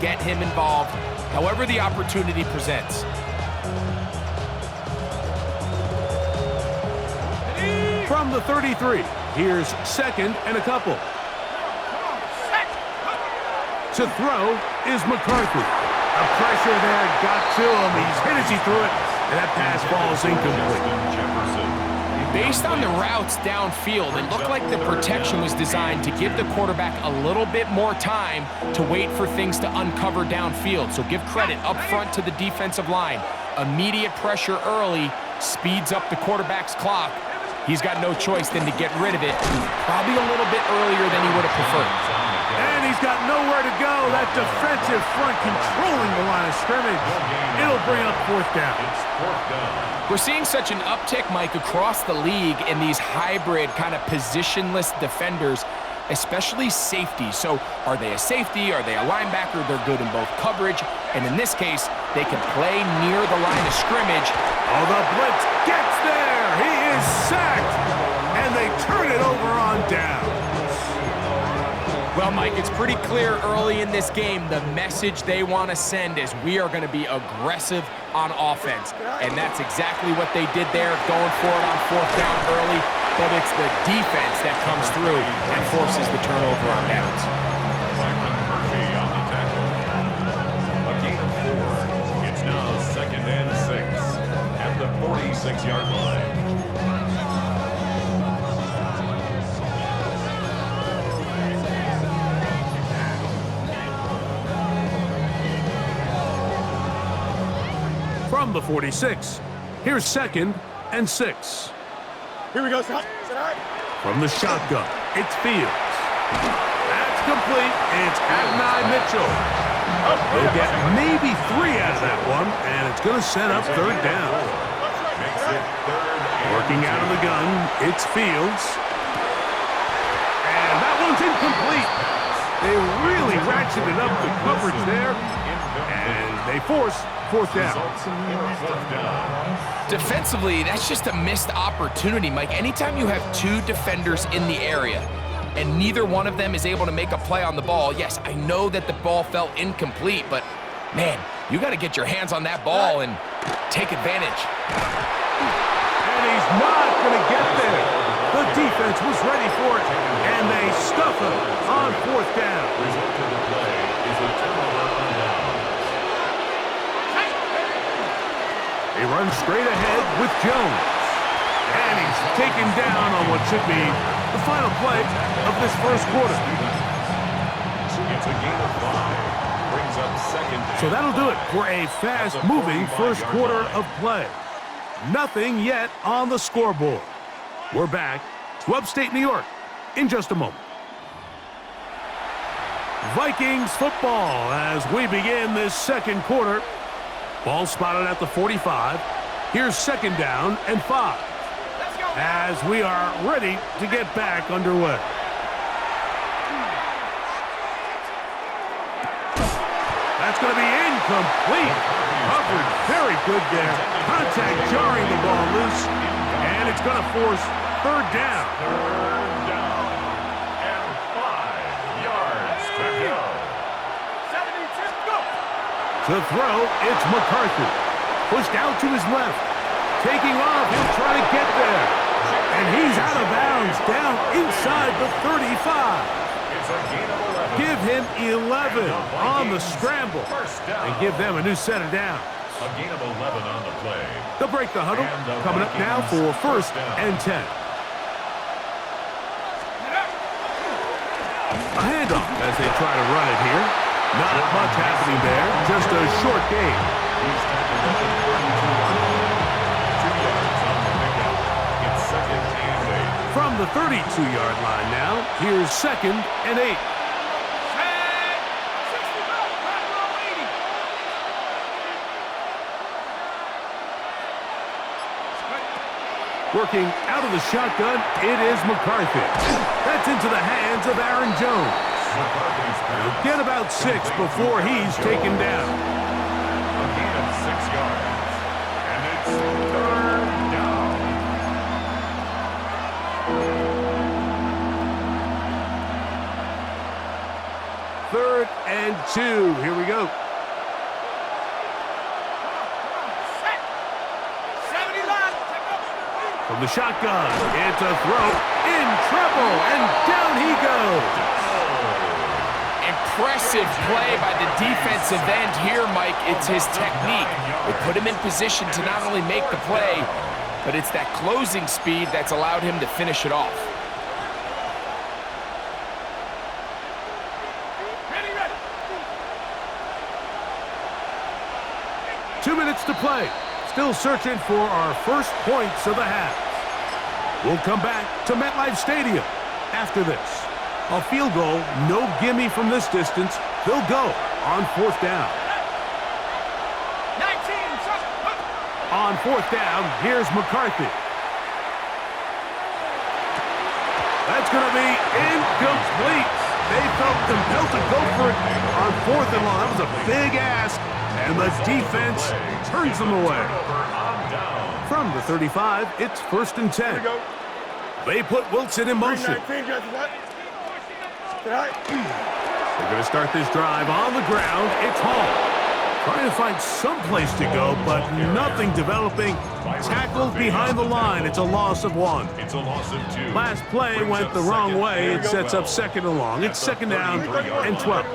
get him involved however the opportunity presents. From the 33, here's second and a couple. To throw is McCarthy. The pressure there got to him. He's hit as he threw it, and that pass falls incomplete. Based on the routes downfield, it looked like the protection was designed to give the quarterback a little bit more time to wait for things to uncover downfield. So give credit up front to the defensive line. Immediate pressure early speeds up the quarterback's clock. He's got no choice than to get rid of it, probably a little bit earlier than he would have preferred. And he's got nowhere to go. That defensive front controlling the line of scrimmage. It'll bring up fourth down. We're seeing such an uptick, Mike, across the league in these hybrid kind of positionless defenders, especially safety. So are they a safety? Are they a linebacker? They're good in both coverage. And in this case, they can play near the line of scrimmage. Oh, the blitz gets there. He is sacked. And they turn it over on down. Well, Mike, it's pretty clear early in this game the message they want to send is we are going to be aggressive on offense. And that's exactly what they did there, going for it on fourth down early. But it's the defense that comes through and forces the turnover on downs. A gain of 4. It's now second and 6 at the 46-yard line. From the 46, here's second and 6. Here we go, Scott. From the shotgun, it's Fields. That's complete. It's Adonai Mitchell. He'll get maybe 3 out of that one, and it's going to set up third down. Working out of the gun, it's Fields. And that one's incomplete. They really ratcheted up the coverage there, and they force fourth down. Defensively, that's just a missed opportunity, Mike. Anytime you have 2 defenders in the area and neither one of them is able to make a play on the ball, yes, I know that the ball fell incomplete, but man, you got to get your hands on that ball and take advantage. And he's not going to get there. The defense was ready for it, and they stuff him on fourth down. Result of the play is a turnover on downs. They run straight ahead with Jones. And he's taken down on what should be the final play of this first quarter. It's a gain of 5. Brings up second down. So that'll do it for a fast-moving first quarter of play. Nothing yet on the scoreboard. We're back to upstate New York in just a moment. Vikings football as we begin this second quarter. Ball spotted at the 45. Here's second down and 5. As we are ready to get back underway. That's going to be incomplete. Covered very good there. Contact jarring the ball loose. And it's going to force third down. Third down and 5 yards to go. 72, go! To throw, it's McCarthy. Pushed out to his left. Taking off, he'll try to get there. And he's out of bounds, down inside the 35. It's a gain of 11. Give him 11 on the scramble. And give them a new set of downs. A gain of 11 on the play. They'll break the huddle. Coming up now for first and 10. A handoff as they try to run it here. Not much happening there. Just a short gain. He's tackled at the 32-yard line. 2 yards on the pickup. It's second and 8. From the 32-yard line now, here's second and 8. Working out of the shotgun, it is McCarthy. That's into the hands of Aaron Jones. He'll get about 6 before he's taken down. A gain of 6 yards. And it's third down. Third and 2. Here we go. From the shotgun, it's a throw in trouble, and down he goes. Impressive play by the defensive end here, Mike. It's his technique. They put him in position to not only make the play, but it's that closing speed that's allowed him to finish it off. Ready. 2 minutes to play. Still searching for our first points of the half. We'll come back to MetLife Stadium after this. A field goal, no gimme from this distance. They'll go on 4th down. 19, On 4th down, here's McCarthy. That's going to be incomplete. They felt compelled to go for it on 4th and long. That was a big ask, and the defense turns them away. From the 35, it's 1st and 10. They put Wilson in motion. They're going to start this drive on the ground. It's Hall. Trying to find some place to go, but nothing developing. Tackled behind the line. It's a loss of 1. It's a loss of 2. Last play went the wrong way. It sets up 2nd and long. It's 2nd down and 12.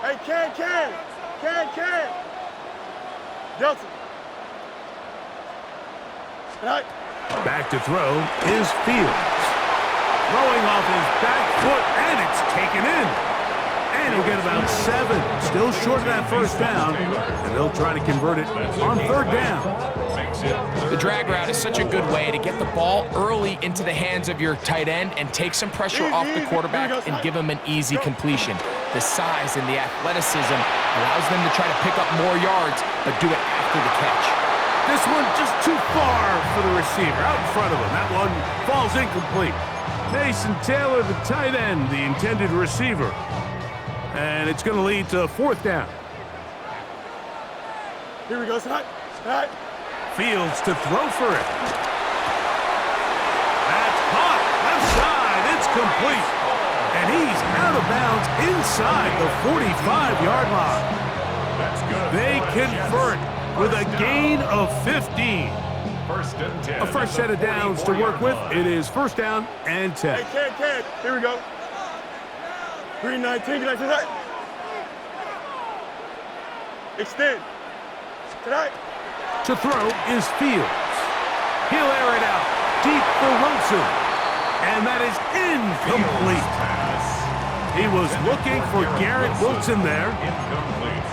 Hey, Can. Delta. Back to throw is Fields. Throwing off his back foot, and it's taken in. And he'll get about 7. Still short of that 1st down, and they'll try to convert it on 3rd down. The drag route is such a good way to get the ball early into the hands of your tight end and take some pressure off the quarterback and give him an easy completion. The size and the athleticism allows them to try to pick up more yards, but do it after the catch. This one just too far for the receiver, out in front of him. That one falls incomplete. Mason Taylor, the tight end, the intended receiver. And it's going to lead to 4th down. Here we go, tonight. Fields to throw for it. That's caught. Left side. It's complete. And he's out of bounds inside the 45-yard line. That's good. They convert with a gain of 15. 1st and 10. A fresh set of downs to work with. It is 1st down and 10. Hey, Can. Here we go. 319, tonight. Extend. Tonight. To throw is Fields. He'll air it out deep for Wilson. And that is incomplete. He was looking for Garrett Wilson there.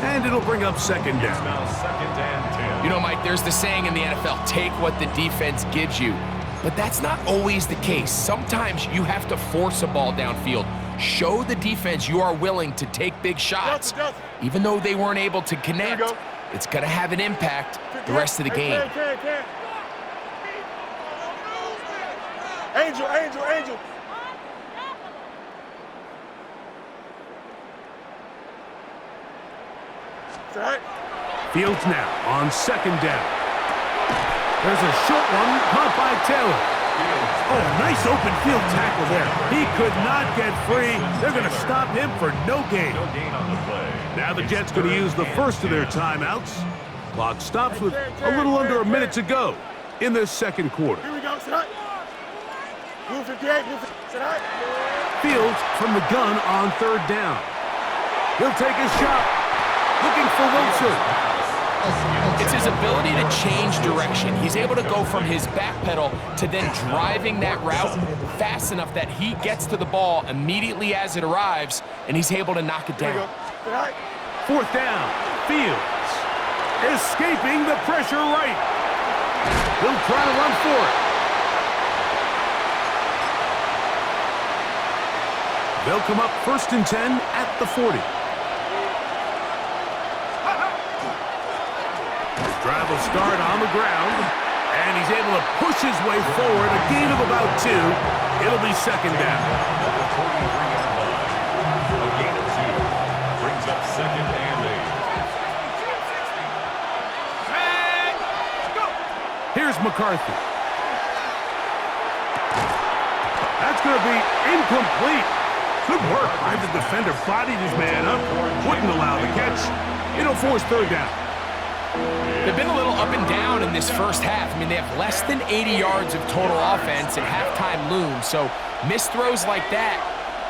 And it'll bring up 2nd down. Now 2nd and 10. You know, Mike, there's the saying in the NFL, take what the defense gives you. But that's not always the case. Sometimes you have to force a ball downfield. Show the defense you are willing to take big shots. Even though they weren't able to connect, it's going to have an impact the rest of the game. Angel. Tonight. Fields now on 2nd down. There's a short one caught by Taylor. Oh, nice open field tackle there. He could not get free. They're going to stop him for no gain. No gain on the play. Now the Jets going to use the first of their timeouts. Clock stops with a little under a minute to go in this 2nd quarter. Here we go, tonight. Blue 58, tonight. Fields from the gun on 3rd down. He'll take his shot. Looking for Wilson. It's his ability to change direction. He's able to go from his back pedal to then driving that route fast enough that he gets to the ball immediately as it arrives, and he's able to knock it down. 4th down. Fields escaping the pressure right. He'll try to run for it. They'll come up 1st and 10 at the 40. Drive will start on the ground, and he's able to push his way forward. A gain of about 2. It'll be 2nd down. A gain of 2 brings up 2nd and 8. Here's McCarthy. That's going to be incomplete. Good work by the defender. Bodied his man up. Wouldn't allow the catch. It'll force third down. They've been a little up and down in this first half. I mean, they have less than 80 yards of total offense and halftime looms. So missed throws like that,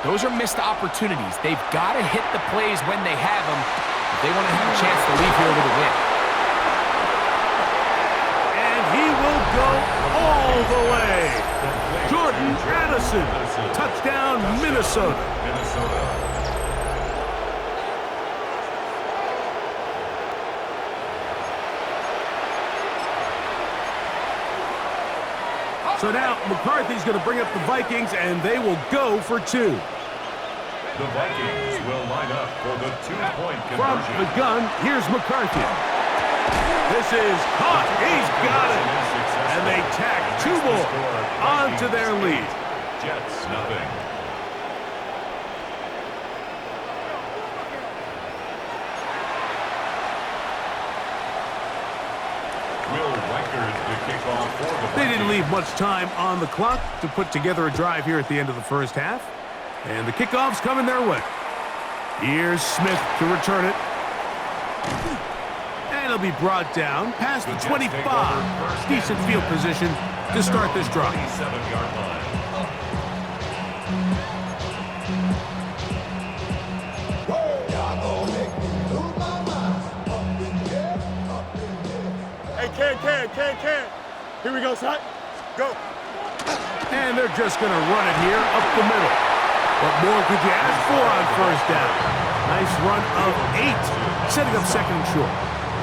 those are missed opportunities. They've got to hit the plays when they have them if they want to have a chance to leave here with a win. And he will go all the way. Jordan Addison, touchdown, Minnesota. So now McCarthy's going to bring up the Vikings, and they will go for two. The Vikings will line up for the two-point conversion. From the gun, here's McCarthy. This is caught. He's got it. And they tack two more onto their lead. Jets, nothing. They didn't leave much time on the clock to put together a drive here at the end of the first half. And the kickoff's coming their way. Here's Smith to return it. And it'll be brought down past the 25. Decent field position to start this drive. 27-yard line. Hey, Ken. Here we go, son. Go. And they're just going to run it here up the middle. What more could you ask for on first down? Nice run of 8, setting up second and short.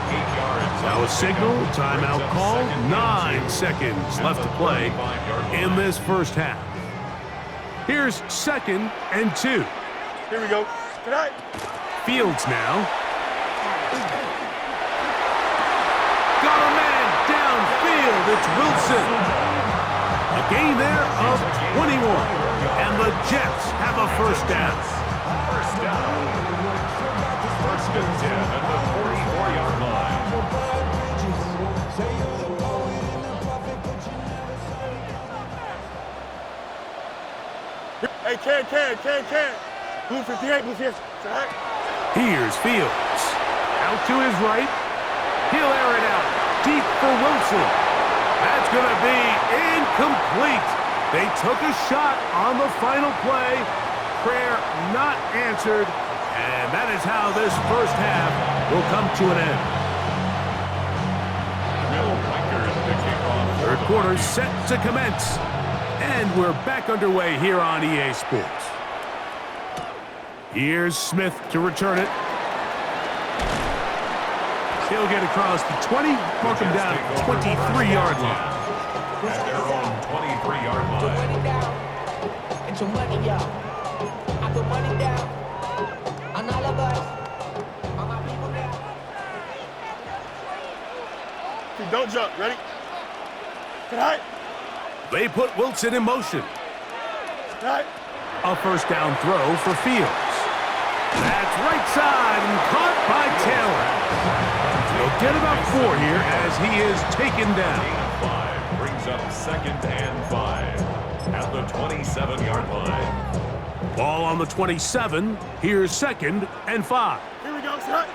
8 yards. Now a signal, timeout called, 9 seconds left to play in this first half. Here's 2nd and 2. Here we go. Tonight. Fields now. Got a man downfield. It's Wilson. A gain there of 21. And the Jets have a first down. First down. First and 10 at the 44-yard line. Hey, Ken. Blue 58, blue 58. Tonight. Here's Fields. Out to his right. He'll air it out deep for Wilson. That's going to be incomplete. They took a shot on the final play. Prayer not answered. And that is how this first half will come to an end. Third quarter set to commence. And we're back underway here on EA Sports. Here's Smith to return it. He'll get across the 20, mark him down at the 23-yard line. At their own 23-yard line. Put money down. Get your money, y'all. I put money down. On all of us. On my people down. Don't jump. Ready? Tonight. They put Wilson in motion. Tonight. A first down throw for Fields. That's right side and caught by Taylor. He'll get about 4 here as he is taken down. 5 brings up 2nd and 5 at the 27-yard line. Ball on the 27. Here's 2nd and 5. Here we go, tonight.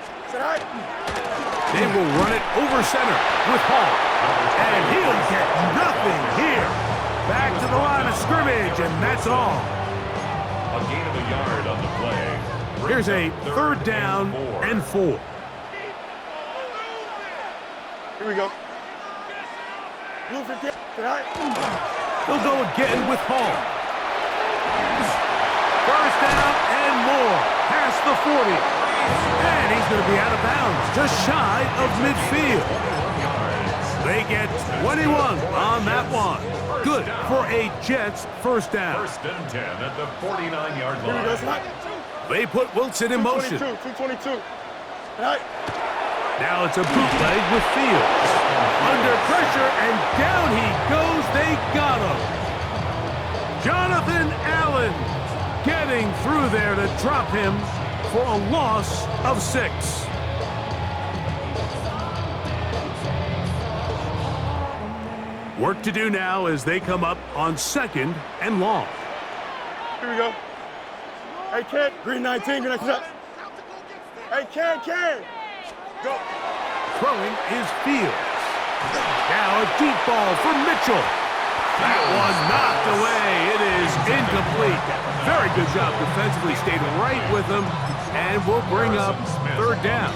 They will run it over center with Hall. And he'll get nothing here. Back to the line of scrimmage, and that's all. A gain of a yard on the play. Here's a third down and 4. Here we go. Blue 58, tonight. They'll go again with Hall. First down and more. Past the 40. And he's going to be out of bounds, just shy of midfield. They get 21 on that one. Good for a Jets first down. First and 10 at the 49-yard Here we go, line. tonight. They put Wilson in motion. 222. Tonight. Now it's a bootleg with Fields. Under pressure, and down he goes. They got him. Jonathan Allen getting through there to drop him for a loss of 6. Work to do now as they come up on 2nd and long. Here we go. Hey, Ken. Green 19, green 19. Hey, Ken. Go. Throwing is Fields. Now a deep ball for Mitchell. That one knocked away. It is incomplete. Very good job defensively. Stayed right with him, and will bring up third down.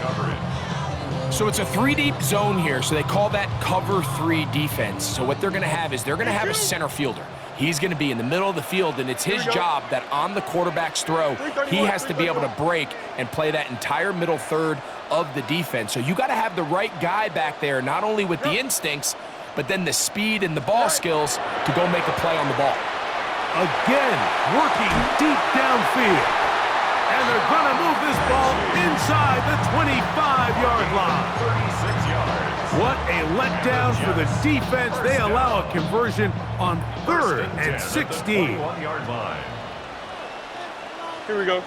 So it's a 3-deep zone here, so they call that cover 3 defense. So what they're going to have is they're going to have a center fielder. He's going to be in the middle of the field, and it's his job that on the quarterback's throw, he has to be able to break and play that entire middle third of the defense. So you got to have the right guy back there, not only with the instincts, but then the speed and the ball skills to go make a play on the ball. Again, working deep downfield. And they're going to move this ball inside the 25-yard line. 36 yards. What a letdown for the defense. They allow a conversion on 3rd and 16. 21-yard line. Here we go.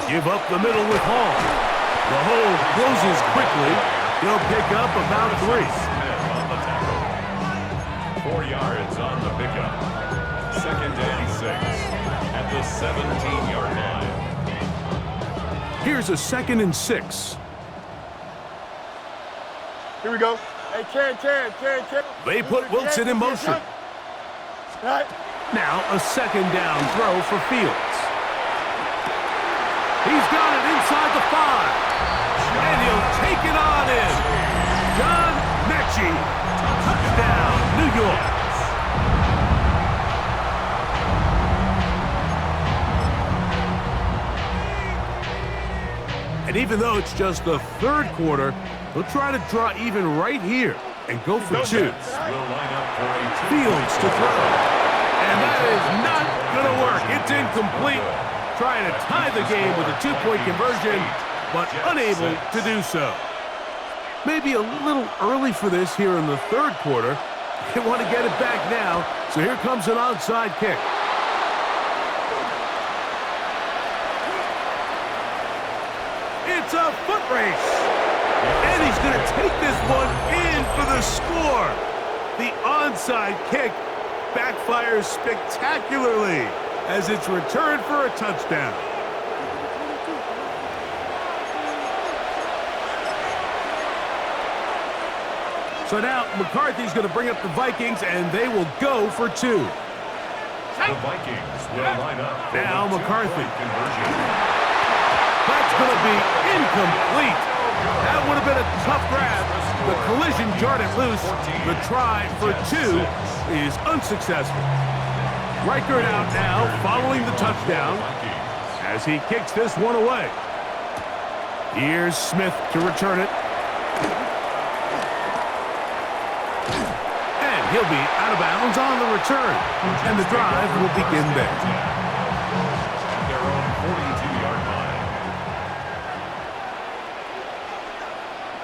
Give up the middle with Hall. The hole closes quickly. He'll pick up about 3. Smith on the tackle. 4 yards on the pickup. 2nd and 6 at the 17-yard line. Here's a 2nd and 6. Here we go. Hey, Ken. They put Wilson in motion. Right. Now a 2nd down throw for Fields. He's got it inside the 5. And he'll take it on in. John Mechie. Touchdown, New York. And even though it's just the 3rd quarter, they'll try to draw even right here and go for 2. Will line up for a Fields to throw. And that is not going to work. It's incomplete. Trying to tie the game with a 2-point conversion, but unable to do so. Maybe a little early for this here in the 3rd quarter. They want to get it back now, so here comes an onside kick. It's a foot race. And he's going to take this one in for the score. The onside kick backfires spectacularly as it's returned for a touchdown. So now McCarthy's going to bring up the Vikings, and they will go for 2. The Vikings will line up for Now a 2-point McCarthy. conversion. That's going to be incomplete. That would have been a tough grab. The collision jarred it loose. The try for 2 is unsuccessful. Reichert out now following the touchdown as he kicks this one away. Here's Smith to return it. And he'll be out of bounds on the return. And the drive will begin there. Their own 42-yard line.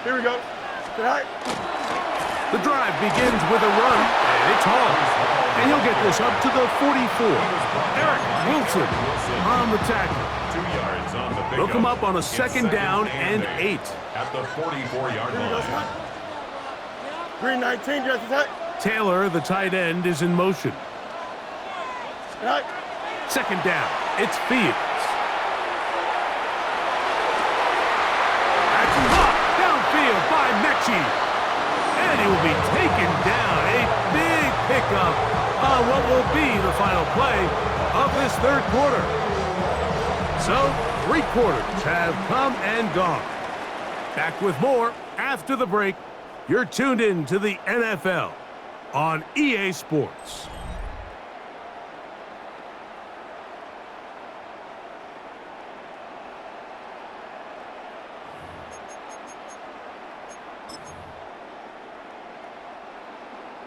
Here we go. Tonight. The drive begins with a run, and it's Hall. And he'll get this up to the 44. Eric Wilson on the tackle. 2 yards on the pickup. They'll come up on a 2nd down and 8. At the 44-yard line. Green 19, just attack. Taylor, the tight end, is in motion. Right. 2nd down. It's Fields. That's blocked downfield by Mechie. And he will be taken down. A big pickup on what will be the final play of this 3rd quarter. So, 3 quarters have come and gone. Back with more after the break. You're tuned in to the NFL on EA Sports.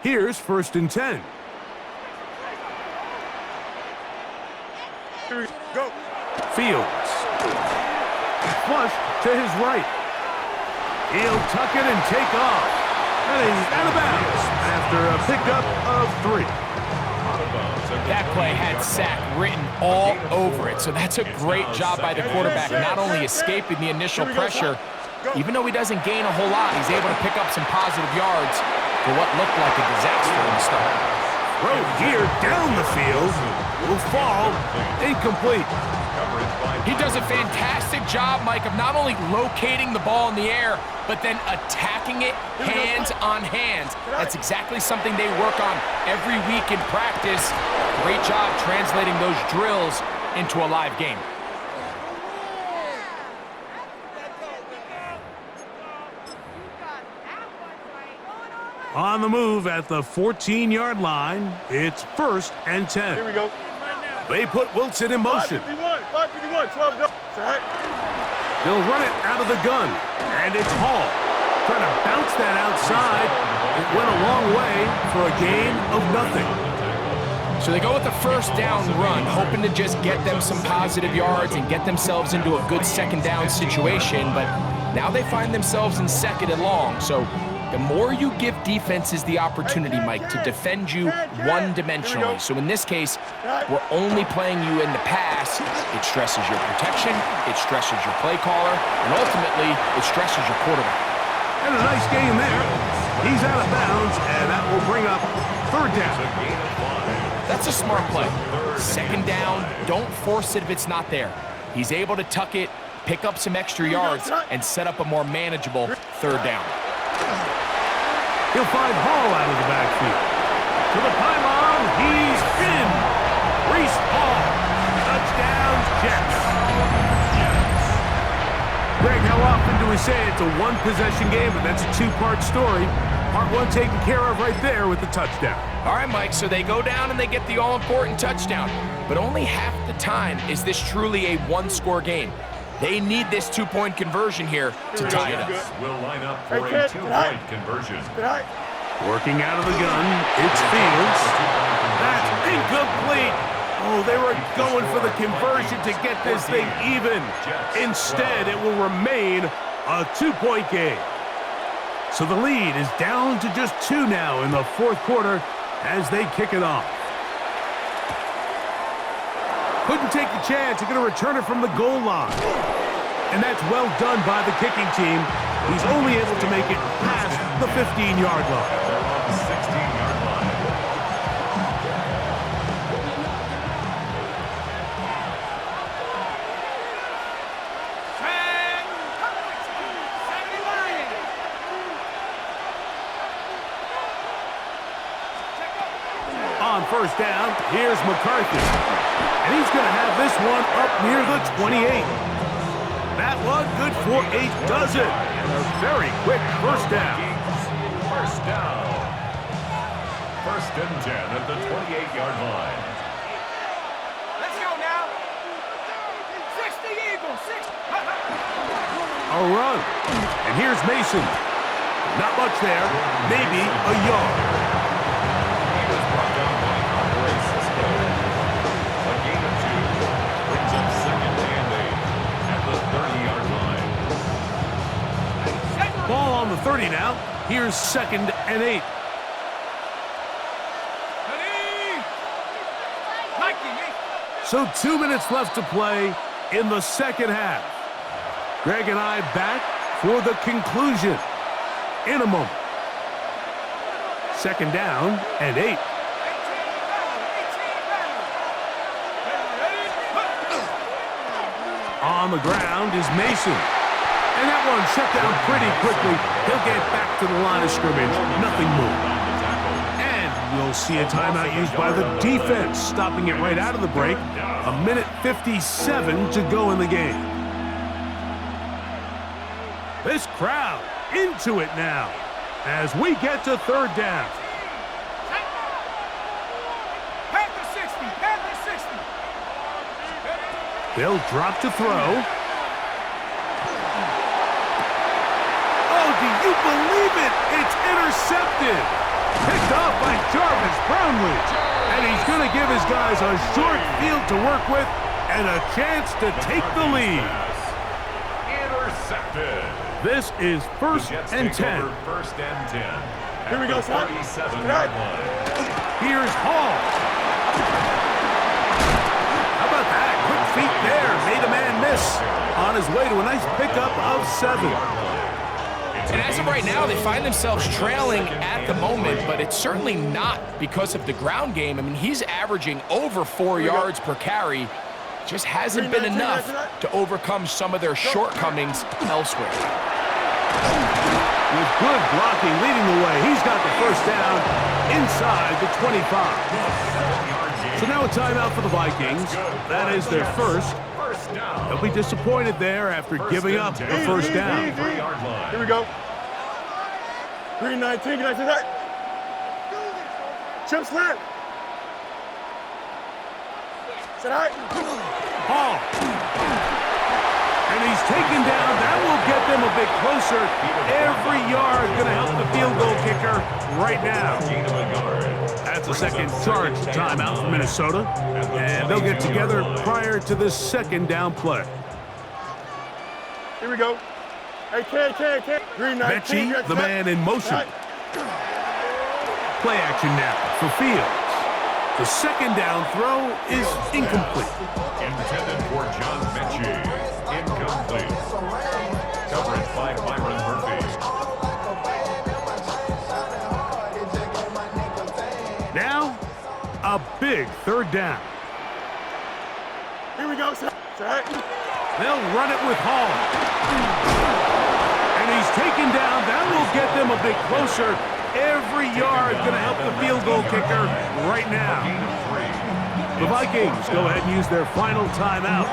Here's 1st and 10. Here we go. Fields. Flush to his right. He'll tuck it and take off. And he's out of bounds after a pickup of 3. That play had sack written all over it, so that's a great job by the quarterback, not only escaping the initial pressure, even though he doesn't gain a whole lot, he's able to pick up some positive yards for what looked like a disaster in the start. Throw here down the field will fall incomplete. He does a fantastic job, Mike, of not only locating the ball in the air, but then attacking it hands on hands. That's exactly something they work on every week in practice. Great job translating those drills into a live game. On the move at the 14-yard line, it's 1st and 10. Here we go. They put Wilson in motion. 551, 12 go. Sack. They'll run it out of the gun, and it's Hall. Trying to bounce that outside. It went a long way for a gain of nothing. So they go with the first down run, hoping to just get them some positive yards and get themselves into a good second down situation, but now they find themselves in 2nd and long. So the more you give defenses the opportunity, Mike, to defend you one-dimensionally. So in this case, we're only playing you in the pass. It stresses your protection, it stresses your play caller, and ultimately, it stresses your quarterback. And a nice game there. He's out of bounds, and that will bring up 3rd down. That's a smart play. 2nd down, don't force it if it's not there. He's able to tuck it, pick up some extra yards, and set up a more manageable 3rd down. He'll find Hall out of the backfield. To the pylon, he's in. Reese Hall. Touchdown, Jets. Greg, how often do we say it's a one-possession game, but that's a two-part story? Part one taken care of right there with the touchdown. All right, Mike, so they go down and they get the all-important touchdown. But only half the time is this truly a one-score game. They need this two-point conversion here to tie it up. Will line up for a two-point conversion. Working out of the gun, it's Fields. That's incomplete. Oh, they were going for the conversion to get this thing even. Instead, it will remain a two-point game. So the lead is down to just 2 now in the 4th quarter as they kick it off. Couldn't take the chance. They're going to return it from the goal line. And that's well done by the kicking team. He's only able to make it past the 15-yard line. They're on the 16-yard line. On 1st down, here's McCarthy. And he's going to have this one up near the 28. That one good for a dozen. And a very quick 1st down. 1st down. 1st and 10 at the 28-yard line. Let's go now. 60 Eagles, 60. A run. And here's Mason. Not much there. Maybe a yard. He was brought down by Andre Cisco. A gain of 2 brings up 2nd and 8 at the 30-yard line. Ball on the 30 now. Here's 2nd and 8. So 2 minutes left to play in the 2nd half. Greg and I back for the conclusion in a moment. 2nd down and 8. On the ground is Mason. And that one shut down pretty quickly. He'll get back to the line of scrimmage. Nothing moved. And we'll see a timeout used by the defense, stopping it right out of the break. 1:57 to go in the game. This crowd into it now as we get to 3rd down. Panther 60, Panther 60. They'll drop to throw. Oh, do you believe it? It's intercepted. Picked off by Jarvis Brownlee. And he's going to give his guys a short field to work with and a chance to take the lead. Intercepted. This is 1st and 10. 1st and 10. Here we go, son. 37-yard line. Here's Hall. How about that? Quick feet there. Made a man miss. On his way to a nice pickup of 7. And as of right now, they find themselves trailing at the moment, but it's certainly not because of the ground game. I mean, he's averaging over 4 yards per carry. Just hasn't been enough to overcome some of their shortcomings elsewhere. With good blocking leading the way, he's got the first down inside the 25. So now a timeout for the Vikings. That is their first. They'll be disappointed there after giving up the first down. Here we go. 3-19, can I see that? Chip slant. Sit high. Ball. And he's taken down. That will get them a bit closer. Every yard going to help the field goal kicker right now. That's a second charge timeout from Minnesota. And they'll get together prior to this second down play. Here we go. Hey, Ken. 3-19, the man in motion. Play action now for Fields. The second down throw is incomplete. Intended for John Mechie. Incomplete. Coverage by Byron Murphy. Now, a big third down. Here we go, sir. They'll run it with Hall. And he's taken down. That will get them a bit closer. Every yard going to help the field goal kicker right now. The Vikings go ahead and use their final timeout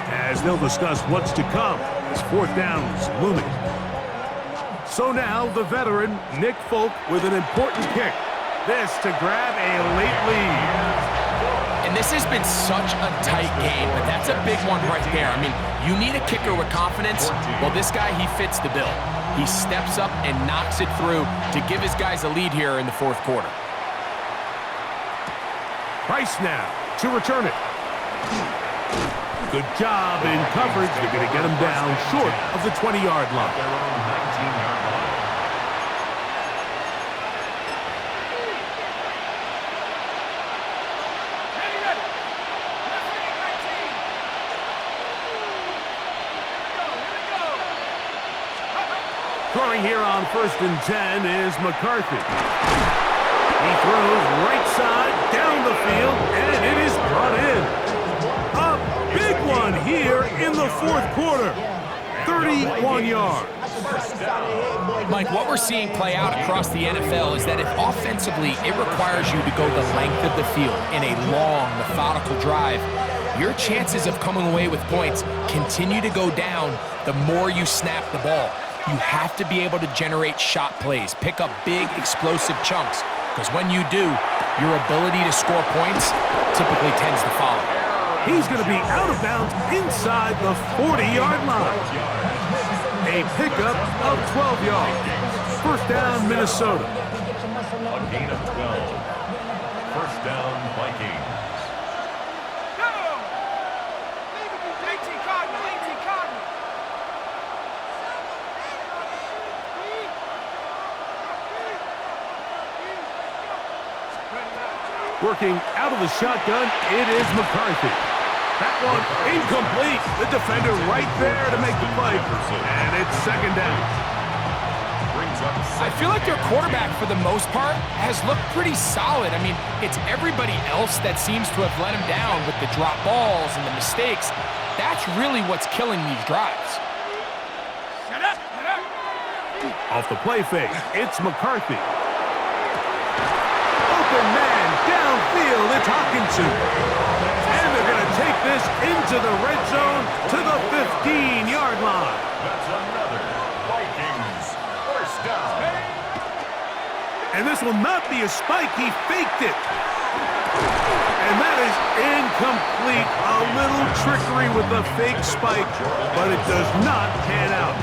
as they'll discuss what's to come as fourth down is looming. So now the veteran Nick Folk with an important kick. This to grab a late lead. And this has been such a tight game, but that's a big one right there. I mean, you need a kicker with confidence. Well, this guy, he fits the bill. He steps up and knocks it through to give his guys a lead here in the fourth quarter. Price now to return it. Good job in coverage. They're going to get him down short of the 20-yard line. Their own 19-yard line. Throwing here on 1st and 10 is McCarthy. He throws right side down the field, and it is brought in. A big one here in the fourth quarter. 31 yards. Mike, what we're seeing play out across the NFL is that if offensively it requires you to go the length of the field in a long, methodical drive, your chances of coming away with points continue to go down the more you snap the ball. You have to be able to generate shot plays, pick up big, explosive chunks, because when you do, your ability to score points typically tends to follow. He's going to be out of bounds inside the 40-yard line. A pickup of 12 yards. First down, Minnesota. A gain of 12. First down, Vikings. Working out of the shotgun, it is McCarthy. That one incomplete. The defender right there to make the play. And it's second down. I feel like their quarterback, for the most part, has looked pretty solid. I mean, it's everybody else that seems to have let him down with the drop balls and the mistakes. That's really what's killing these drives. Off the play fake, it's McCarthy. Open man downfield, it's Hawkinson. And they're going to take this into the red zone to the 15-yard line. That's another Vikings first down. And this will not be a spike. He faked it. And that is incomplete. A little trickery with the fake spike, but it does not pan out.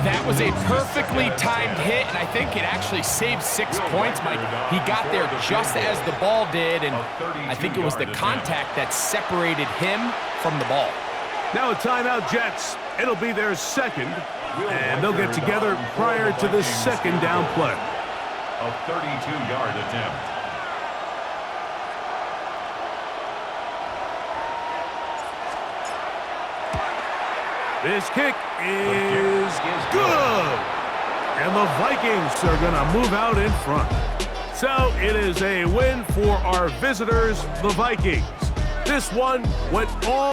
That was a perfectly timed hit, and I think it actually saved 6 points, Mike. He got there just as the ball did, and I think it was the contact that separated him from the ball. Now a timeout, Jets. It'll be their second, and they'll get together prior to this second down play. A 32-yard attempt. This kick is good. And the Vikings are going to move out in front. So it is a win for our visitors, the Vikings. This one went all